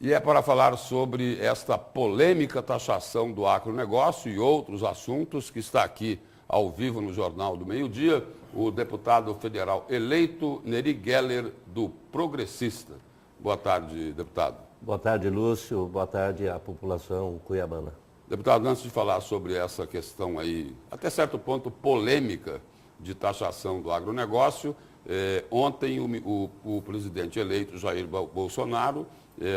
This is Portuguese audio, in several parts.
E é para falar sobre esta polêmica taxação do agronegócio e outros assuntos que está aqui ao vivo no Jornal do Meio-Dia, o deputado federal eleito Nery Geller, do Progressista. Boa tarde, deputado. Boa tarde, Lúcio. Boa tarde à população cuiabana. Deputado, antes de falar sobre essa questão aí, até certo ponto polêmica de taxação do agronegócio, ontem o presidente eleito Jair Bolsonaro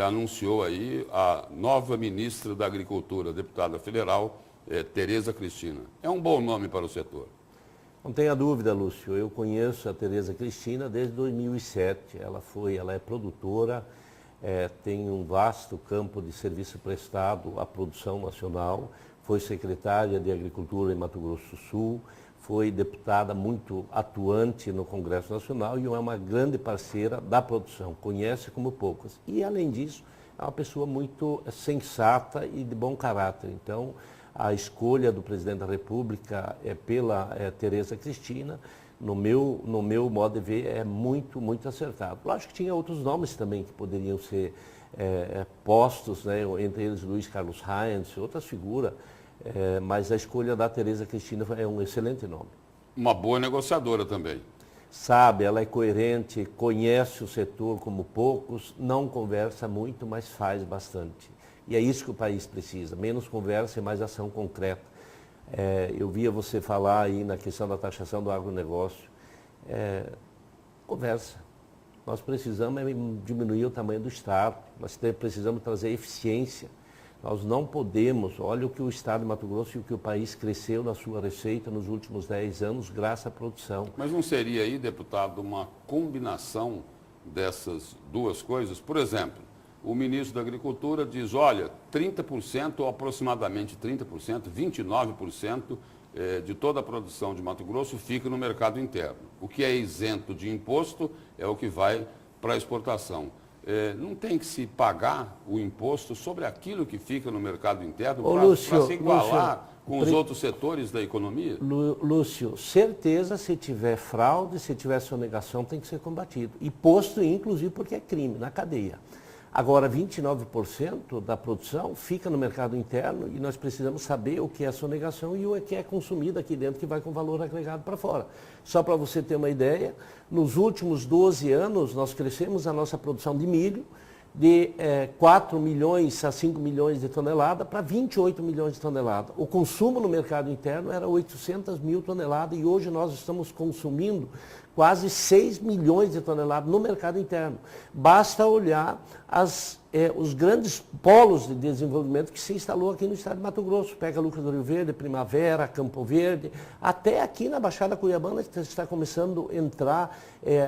anunciou aí a nova ministra da Agricultura, deputada federal, Tereza Cristina. É um bom nome para o setor. Não tenha dúvida, Lúcio. Eu conheço a Tereza Cristina desde 2007. Ela é produtora, tem um vasto campo de serviço prestado à produção nacional, foi secretária de Agricultura em Mato Grosso do Sul, foi deputada muito atuante no Congresso Nacional e é uma grande parceira da produção, conhece como poucas. E, além disso, é uma pessoa muito sensata e de bom caráter. Então, a escolha do presidente da República pela Tereza Cristina, no meu modo de ver, é muito, muito acertado. Lógico que tinha outros nomes também que poderiam ser postos, né? Entre eles Luiz Carlos Reis, outras figuras, mas a escolha da Tereza Cristina é um excelente nome. Uma boa negociadora também. Sabe, ela é coerente, conhece o setor como poucos, não conversa muito, mas faz bastante. E é isso que o país precisa, menos conversa e mais ação concreta. Eu via você falar aí na questão da taxação do agronegócio. Conversa. Nós precisamos diminuir o tamanho do Estado, nós precisamos trazer eficiência. Nós não podemos, olha o que o Estado de Mato Grosso e o que o país cresceu na sua receita nos últimos 10 anos, graças à produção. Mas não seria aí, deputado, uma combinação dessas duas coisas? Por exemplo, o ministro da Agricultura diz, olha, 30% ou aproximadamente 30%, 29% de toda a produção de Mato Grosso fica no mercado interno. O que é isento de imposto é o que vai para a exportação. Não tem que se pagar o imposto sobre aquilo que fica no mercado interno para se igualar com os outros setores da economia? Lúcio, certeza, se tiver fraude, se tiver sonegação, tem que ser combatido. E posto, inclusive, porque é crime, na cadeia. Agora, 29% da produção fica no mercado interno e nós precisamos saber o que é sonegação e o que é consumido aqui dentro, que vai com valor agregado para fora. Só para você ter uma ideia, nos últimos 12 anos nós crescemos a nossa produção de milho de 4 milhões a 5 milhões de toneladas para 28 milhões de toneladas. O consumo no mercado interno era 800 mil toneladas e hoje nós estamos consumindo quase 6 milhões de toneladas no mercado interno. Basta olhar os grandes polos de desenvolvimento que se instalou aqui no estado de Mato Grosso. Pega Lucas do Rio Verde, Primavera, Campo Verde, até aqui na Baixada Cuiabana está começando a entrar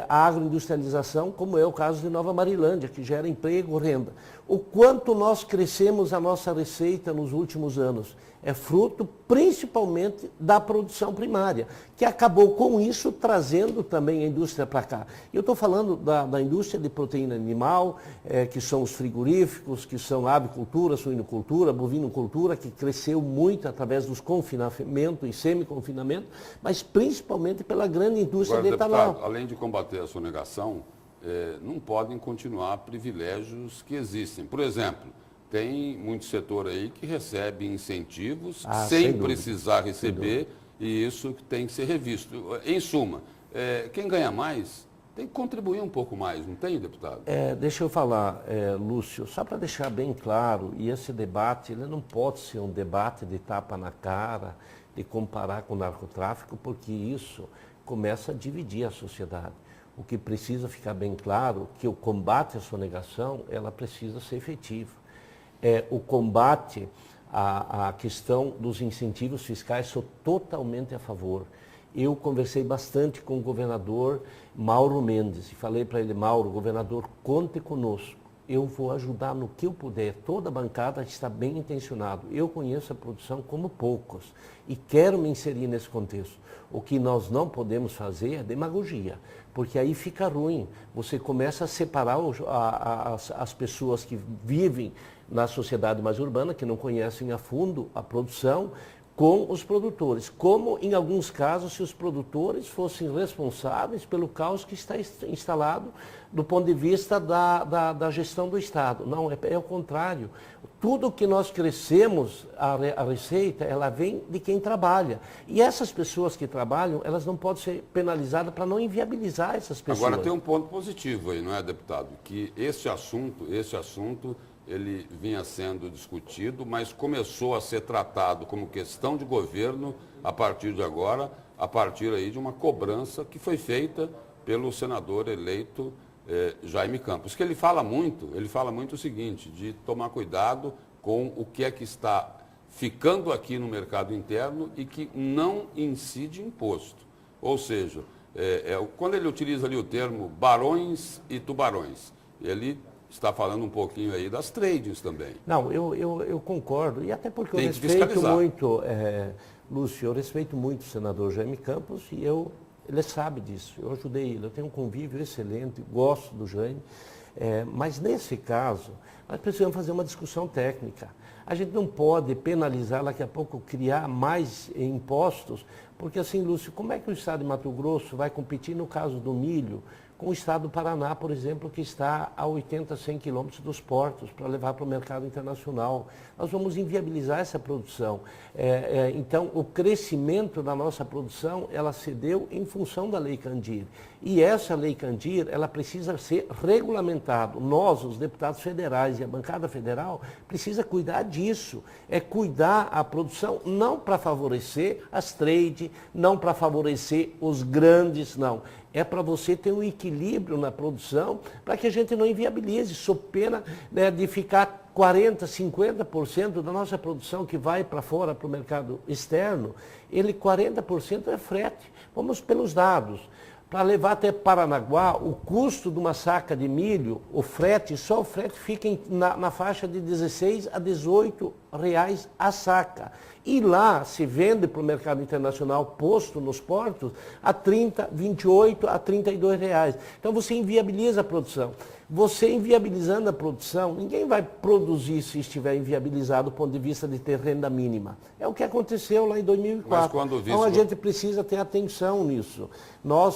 a agroindustrialização, como é o caso de Nova Marilândia, que gera emprego, renda. O quanto nós crescemos a nossa receita nos últimos anos é fruto principalmente da produção primária, que acabou com isso trazendo também a indústria para cá. Eu estou falando da indústria de proteína animal, que são os frigoríficos, que são a avicultura, suinocultura, bovinocultura, que cresceu muito através dos confinamentos e semi-confinamento, mas principalmente pela grande indústria de etanol. Deputado, além de combater a sonegação, não podem continuar privilégios que existem. Por exemplo, tem muito setor aí que recebe incentivos sem precisar receber e isso tem que ser revisto. Em suma, quem ganha mais tem que contribuir um pouco mais, não tem, deputado? Deixa eu falar, Lúcio, só para deixar bem claro, e esse debate ele não pode ser um debate de tapa na cara, de comparar com o narcotráfico, porque isso começa a dividir a sociedade. O que precisa ficar bem claro é que o combate à sonegação, ela precisa ser efetivo. O combate à questão dos incentivos fiscais, sou totalmente a favor. Eu conversei bastante com o governador Mauro Mendes e falei para ele, Mauro, governador, conte conosco. Eu vou ajudar no que eu puder. Toda a bancada está bem intencionada. Eu conheço a produção como poucos e quero me inserir nesse contexto. O que nós não podemos fazer é demagogia, porque aí fica ruim. Você começa a separar as pessoas que vivem na sociedade mais urbana, que não conhecem a fundo a produção, com os produtores, como em alguns casos se os produtores fossem responsáveis pelo caos que está instalado do ponto de vista da gestão do Estado. Não, é o contrário. Tudo que nós crescemos, a receita, ela vem de quem trabalha. E essas pessoas que trabalham, elas não podem ser penalizadas para não inviabilizar essas pessoas. Agora tem um ponto positivo aí, não é, deputado? Que esse assunto, ele vinha sendo discutido, mas começou a ser tratado como questão de governo a partir de agora, a partir aí de uma cobrança que foi feita pelo senador eleito Jaime Campos, que ele fala muito o seguinte, de tomar cuidado com o que é que está ficando aqui no mercado interno e que não incide imposto. Ou seja, quando ele utiliza ali o termo barões e tubarões, ele está falando um pouquinho aí das tradings também. Não, eu concordo, e até porque eu respeito muito, Lúcio, eu respeito muito o senador Jaime Campos e ele sabe disso, eu ajudei ele, eu tenho um convívio excelente, gosto do Jaime, mas nesse caso, nós precisamos fazer uma discussão técnica. A gente não pode penalizar, daqui a pouco, criar mais impostos, porque assim, Lúcio, como é que o Estado de Mato Grosso vai competir no caso do milho com o Estado do Paraná, por exemplo, que está a 80, 100 quilômetros dos portos para levar para o mercado internacional? Nós vamos inviabilizar essa produção. Então, o crescimento da nossa produção, ela se deu em função da Lei Candir. E essa Lei Candir, ela precisa ser regulamentada. Nós, os deputados federais e a bancada federal, precisa cuidar disso. É cuidar a produção não para favorecer as trade, não para favorecer os grandes, não. É para você ter um equilíbrio na produção, para que a gente não inviabilize, sob pena, né, de ficar 40%, 50% da nossa produção que vai para fora, para o mercado externo, 40% é frete. Vamos pelos dados. Para levar até Paranaguá, o custo de uma saca de milho, só o frete fica na faixa de 16 a 18 reais a saca. E lá se vende para o mercado internacional, posto nos portos, a 30, 28 a 32 reais. Então você inviabiliza a produção. Você inviabilizando a produção, ninguém vai produzir se estiver inviabilizado do ponto de vista de ter renda mínima. É o que aconteceu lá em 2004. Então a gente precisa ter atenção nisso.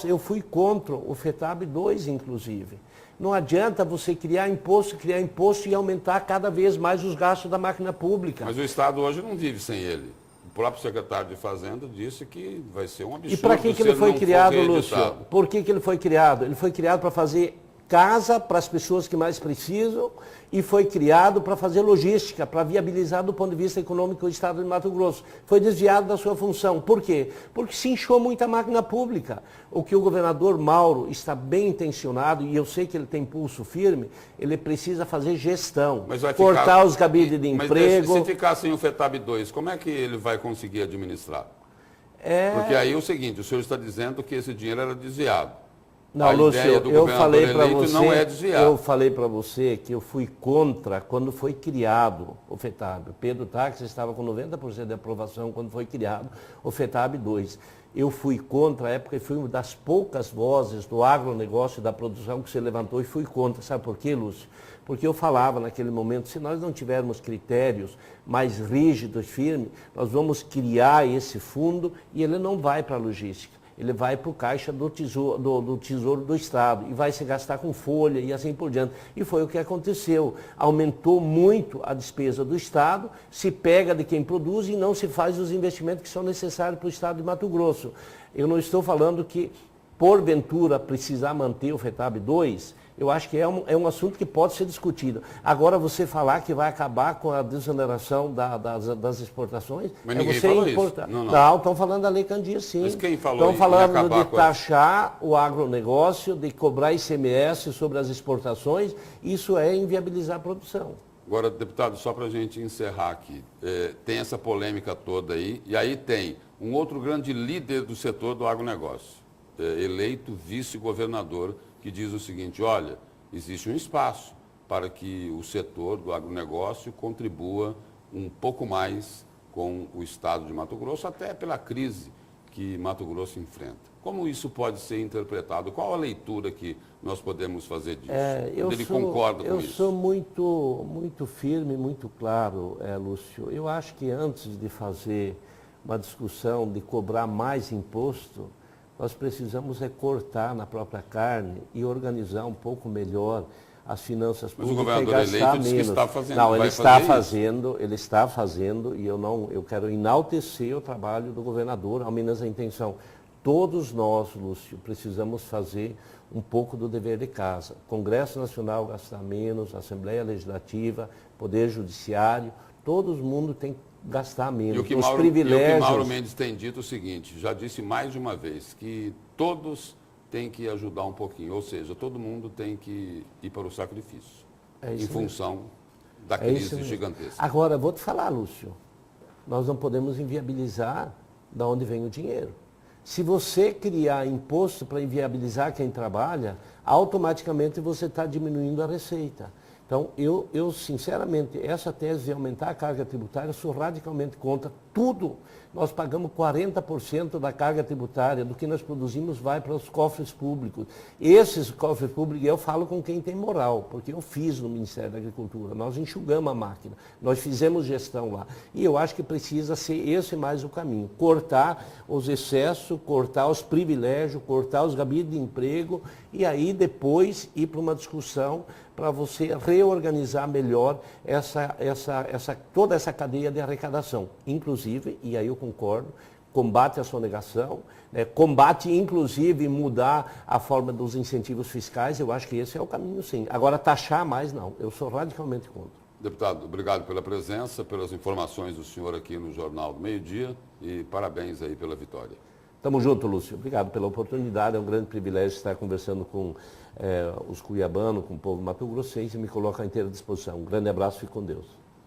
Eu fui contra o FETAB 2, inclusive. Não adianta você criar imposto e aumentar cada vez mais os gastos da máquina pública. Mas o Estado hoje não vive sem ele. O próprio secretário de Fazenda disse que vai ser um absurdo. E para que ele foi criado, Lúcio? Por que ele foi criado? Ele foi criado para fazer casa para as pessoas que mais precisam e foi criado para fazer logística, para viabilizar do ponto de vista econômico o Estado de Mato Grosso. Foi desviado da sua função. Por quê? Porque se inchou muita máquina pública. O que o governador Mauro está bem intencionado, e eu sei que ele tem pulso firme, ele precisa fazer gestão, cortar os cabides de emprego. Mas se ficar sem o FETAB 2, como é que ele vai conseguir administrar? Porque aí é o seguinte, o senhor está dizendo que esse dinheiro era desviado. Não, Lúcio, eu falei para você você que eu fui contra quando foi criado o FETAB. O Pedro Táxi estava com 90% de aprovação quando foi criado o FETAB 2. Eu fui contra a época e fui uma das poucas vozes do agronegócio e da produção que se levantou e fui contra. Sabe por quê, Lúcio? Porque eu falava naquele momento, se nós não tivermos critérios mais rígidos, firmes, nós vamos criar esse fundo e ele não vai para a logística. Ele vai para o caixa do tesouro do Estado e vai se gastar com folha e assim por diante. E foi o que aconteceu. Aumentou muito a despesa do Estado, se pega de quem produz e não se faz os investimentos que são necessários para o Estado de Mato Grosso. Eu não estou falando que, porventura, precisar manter o FETAB 2, eu acho que é um assunto que pode ser discutido. Agora, você falar que vai acabar com a desoneração das exportações, mas ninguém falou importar. Isso. Não, estão falando da Lei Candir, sim. Mas quem falou estão falando de taxar o agronegócio, de cobrar ICMS sobre as exportações. Isso é inviabilizar a produção. Agora, deputado, só para a gente encerrar aqui, tem essa polêmica toda aí, e aí tem um outro grande líder do setor do agronegócio, eleito vice-governador, que diz o seguinte, olha, existe um espaço para que o setor do agronegócio contribua um pouco mais com o Estado de Mato Grosso, até pela crise que Mato Grosso enfrenta. Como isso pode ser interpretado? Qual a leitura que nós podemos fazer disso? Ele concorda com isso? Eu sou muito firme, muito claro, Lúcio. Eu acho que antes de fazer uma discussão de cobrar mais imposto, nós precisamos cortar na própria carne e organizar um pouco melhor as finanças públicas. Mas o governador e gastar eleito disse menos. que está fazendo. Não, ele está fazendo e eu quero enaltecer o trabalho do governador, ao menos a intenção. Todos nós, Lúcio, precisamos fazer um pouco do dever de casa. Congresso Nacional gastar menos, Assembleia Legislativa, Poder Judiciário, todo mundo tem que gastar menos. E o que Mauro Mendes tem dito é o seguinte, já disse mais de uma vez, que todos têm que ajudar um pouquinho, ou seja, todo mundo tem que ir para o sacrifício, em função da crise gigantesca. Agora, vou te falar, Lúcio, nós não podemos inviabilizar de onde vem o dinheiro. Se você criar imposto para inviabilizar quem trabalha, automaticamente você está diminuindo a receita. Então, eu sinceramente, essa tese de aumentar a carga tributária, eu sou radicalmente contra tudo. Nós pagamos 40% da carga tributária do que nós produzimos vai para os cofres públicos. Esses cofres públicos, eu falo com quem tem moral, porque eu fiz no Ministério da Agricultura, nós enxugamos a máquina, nós fizemos gestão lá. E eu acho que precisa ser esse mais o caminho. Cortar os excessos, cortar os privilégios, cortar os gabinetes de emprego e aí depois ir para uma discussão para você reorganizar melhor toda essa cadeia de arrecadação. Inclusive, e aí eu concordo, combate à sonegação, combate inclusive mudar a forma dos incentivos fiscais, eu acho que esse é o caminho sim. Agora taxar mais não, eu sou radicalmente contra. Deputado, obrigado pela presença, pelas informações do senhor aqui no Jornal do Meio-Dia e parabéns aí pela vitória. Tamo junto, Lúcio. Obrigado pela oportunidade. É um grande privilégio estar conversando com os cuiabanos, com o povo mato-grossense e me coloco à inteira disposição. Um grande abraço e fique com Deus.